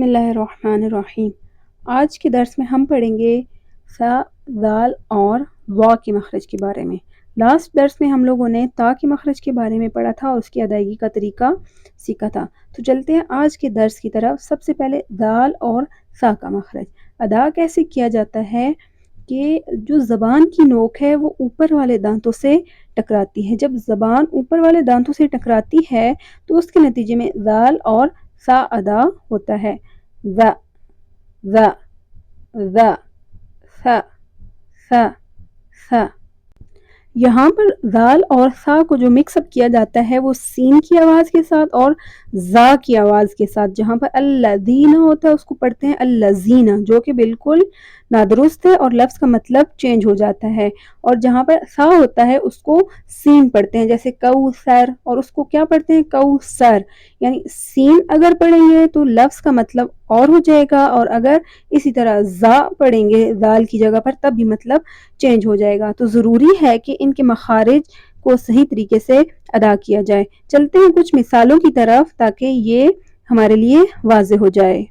اللہ الرحمن الرحیم۔ آج کے درس میں ہم پڑھیں گے سا، دال اور وا کے مخرج کے بارے میں۔ لاسٹ درس میں ہم لوگوں نے تا کے مخرج کے بارے میں پڑھا تھا اور اس کی ادائیگی کا طریقہ سیکھا تھا۔ تو چلتے ہیں آج کے درس کی طرف۔ سب سے پہلے دال اور سا کا مخرج ادا کیسے کیا جاتا ہے کہ جو زبان کی نوک ہے وہ اوپر والے دانتوں سے ٹکراتی ہے۔ جب زبان اوپر والے دانتوں سے ٹکراتی ہے تو اس کے نتیجے میں دال اور سا ادا ہوتا ہے۔ ذ ذ ذ ث ث ث۔ یہاں پر دال اور سا کو جو مکس اپ کیا جاتا ہے وہ سین کی آواز کے ساتھ اور زا کی آواز کے ساتھ۔ جہاں پر الذین ہوتا ہے اس کو پڑھتے ہیں الذین، جو کہ بالکل نادرست ہے اور لفظ کا مطلب چینج ہو جاتا ہے۔ اور جہاں پر سا ہوتا ہے اس کو سین پڑھتے ہیں، جیسے کوثر، اور اس کو کیا پڑھتے ہیں کوثر۔ یعنی سین اگر پڑھیں گے تو لفظ کا مطلب اور ہو جائے گا، اور اگر اسی طرح زا پڑھیں گے دال کی جگہ پر تب بھی مطلب چینج ہو جائے گا۔ تو ضروری ہے کہ ان کے مخارج کو صحیح طریقے سے ادا کیا جائے۔ چلتے ہیں کچھ مثالوں کی طرف تاکہ یہ ہمارے لیے واضح ہو جائے۔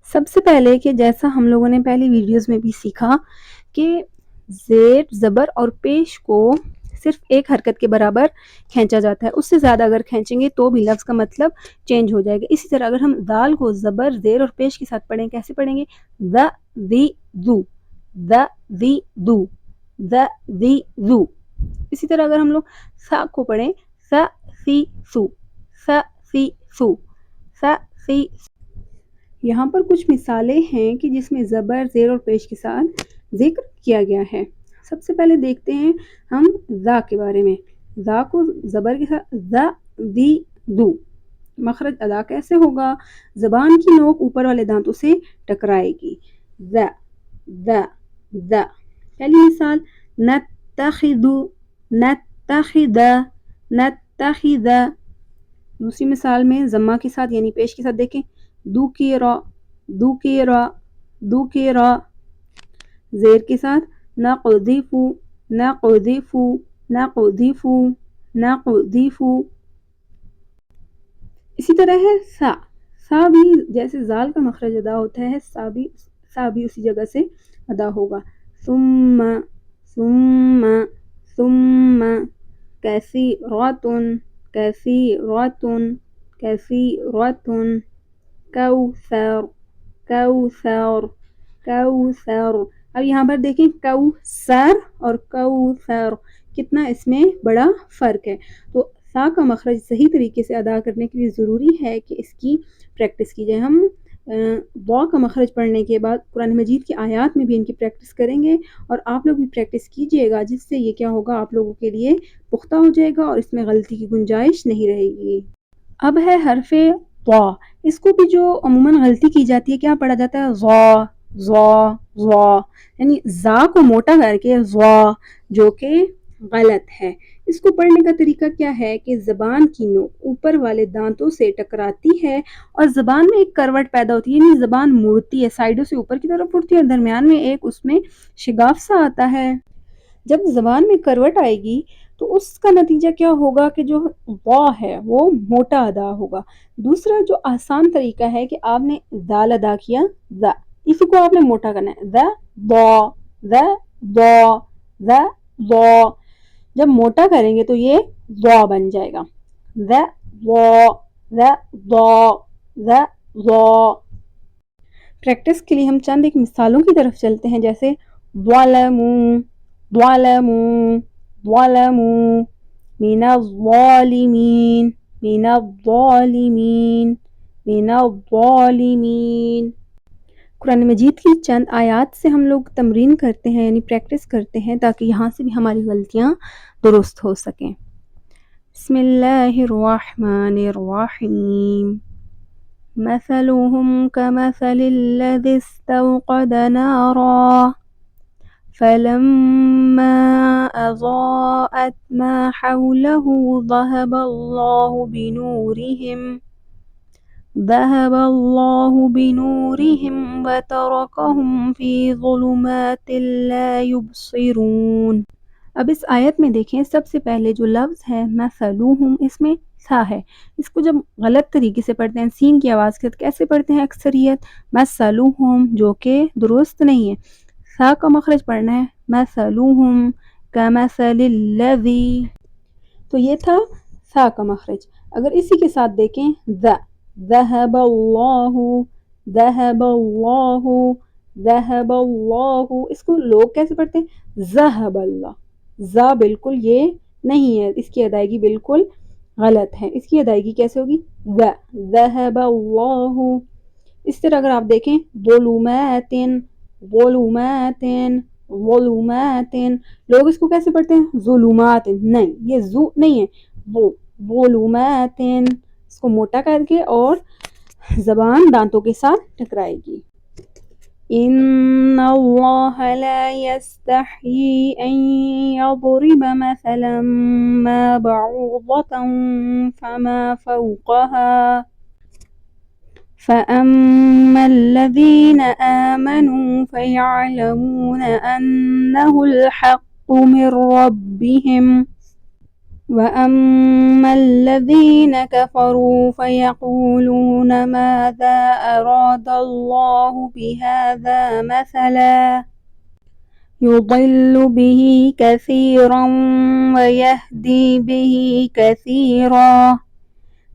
سب سے پہلے کہ جیسا ہم لوگوں نے پہلی ویڈیوز میں بھی سیکھا کہ زیر، زبر اور پیش کو صرف ایک حرکت کے برابر کھینچا جاتا ہے، اس سے زیادہ اگر کھینچیں گے تو بھی لفظ کا مطلب چینج ہو جائے گا۔ اسی طرح اگر ہم دال کو زبر، زیر اور پیش کے ساتھ پڑھیں، کیسے پڑھیں گے؟ ذ ذی ذو، ذ ذی ذو، ذ ذی ذو۔ اسی طرح اگر ہم لوگ سا کو پڑھیں، س سی سو، س سی سو، س سی سو۔ یہاں پر کچھ مثالیں ہیں کہ جس میں زبر، زیر اور پیش کے ساتھ ذکر کیا گیا ہے۔ سب سے پہلے دیکھتے ہیں ہم ذا کے بارے میں۔ ذا کو زبر کے ساتھ ذ ذی ذو، مخرج ادا کیسے ہوگا؟ زبان کی نوک اوپر والے دانتوں سے ٹکرائے گی۔ ذ ذ ذ۔ پہلی مثال نتخذ، نتخذ، نتخذ۔ دوسری مثال میں ضمہ کے ساتھ یعنی پیش کے ساتھ دیکھیں، ذکر، ذکر، ذکر۔ زیر کے ساتھ نقذف، نقذف، نقذف، نقذف۔ اسی طرح ہے سا۔ سا بھی جیسے زال کا مخرج ادا ہوتا ہے، سا بھی اسی جگہ سے ادا ہوگا۔ ثم، ثم، ثم۔ کثیرۃ، کثیرۃ، کثیرۃ۔ کوثر، کوثر، کوثر۔ اب یہاں پر دیکھیں کوثر اور کوثر، کتنا اس میں بڑا فرق ہے۔ تو سا کا مخرج صحیح طریقے سے ادا کرنے کے لیے ضروری ہے کہ اس کی پریکٹس کی جائے۔ ہم وا کا مخرج پڑھنے کے بعد قرآن مجید کی آیات میں بھی ان کی پریکٹس کریں گے، اور آپ لوگ بھی پریکٹس کیجئے گا، جس سے یہ کیا ہوگا، آپ لوگوں کے لیے پختہ ہو جائے گا اور اس میں غلطی کی گنجائش نہیں رہے گی۔ اب ہے حرف وا۔ اس کو بھی جو عموماً غلطی کی جاتی ہے، کیا پڑھا جاتا ہے؟ ظا، ظا، ظا، یعنی زا کو موٹا کر کے ظا، جو کہ غلط ہے۔ اس کو پڑھنے کا طریقہ کیا ہے کہ زبان کی نوک اوپر والے دانتوں سے ٹکراتی ہے اور زبان میں ایک کروٹ پیدا ہوتی ہے، یعنی زبان مڑتی ہے، سائیڈوں سے اوپر کی طرف مڑتی ہے اور درمیان میں ایک اس میں شگاف سا آتا ہے۔ جب زبان میں کروٹ آئے گی تو اس کا نتیجہ کیا ہوگا کہ جو وا ہے وہ موٹا ادا ہوگا۔ دوسرا جو آسان طریقہ ہے کہ آپ نے دال ادا کیا، ذ، اسی کو آپ نے موٹا کرنا ہے، ذ ضا، ذ ضا، ذ ضا۔ جب موٹا کریں گے تو یہ ضا بن جائے گا، ذ ضا، ذ ضا، ذ ضا۔ پریکٹس کے لیے ہم چند ایک مثالوں کی طرف چلتے ہیں، جیسے ظلموا، ظلموا، ظلموا، من الظالمین، من الظالمین، من الظالمین۔ قرآن مجید کی چند آیات سے ہم لوگ تمرین کرتے ہیں، یعنی پریکٹس کرتے ہیں، تاکہ یہاں سے بھی ہماری غلطیاں درست ہو سکیں۔ بسم اللہ الرحمن الرحیم۔ مثلهم كمثل الذي استوقد نارا فلما أضاءت ما حوله ذهب الله بنورهم وتركهم في ظلمات لا يبصرون۔ اب اس آیت میں دیکھیں سب سے پہلے جو لفظ ہے مثلوہم، اس میں سا ہے. اس کو جب غلط طریقے سے پڑھتے ہیں سین کی آواز کے ساتھ کیسے پڑھتے ہیں اکثریت مثلوہم، جو کہ درست نہیں ہے. سا کا مخرج پڑھنا ہے مثلوہم کمثل الذی، تو یہ تھا سا کا مخرج. اگر اسی کے ساتھ دیکھیں ذہب اللہ، ذہب اللہ، ذہب اللہ، اس کو لوگ کیسے پڑھتے ہیں ذہب اللہ. زا بالکل یہ نہیں ہے، اس کی ادائیگی بالکل غلط ہے. اس کی ادائیگی کیسے ہوگی ذہب اللہ. اس طرح اگر آپ دیکھیں ظلمات، ظلمات، ظلمات، لوگ اس کو کیسے پڑھتے ہیں ظلمات، نہیں یہ زو نہیں ہے، وہ ظلمات، اس کو موٹا کر کے اور زبان دانتوں کے ساتھ ٹکرائے گی. ان اللہ لا يستحيي ان يضرب مثلا ما بعوضة فما فوقها فأما الذين آمنوا فيعلمون أنه الحق من ربهم وأما الذين كفروا فيقولون ماذا أراد الله بهذا مثلا يضل به كثيرا ويهدي به كثيرا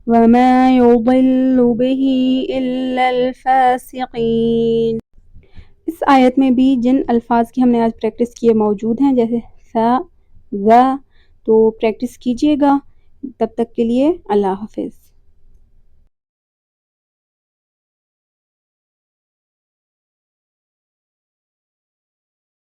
وما يضل به إلا الفاسقين. اس آیت میں بھی جن الفاظ کی ہم نے آج پریکٹس کیے موجود ہیں جیسے سا، ذا، تو پریکٹس کیجئے گا. تب تک کے لیے اللہ حافظ.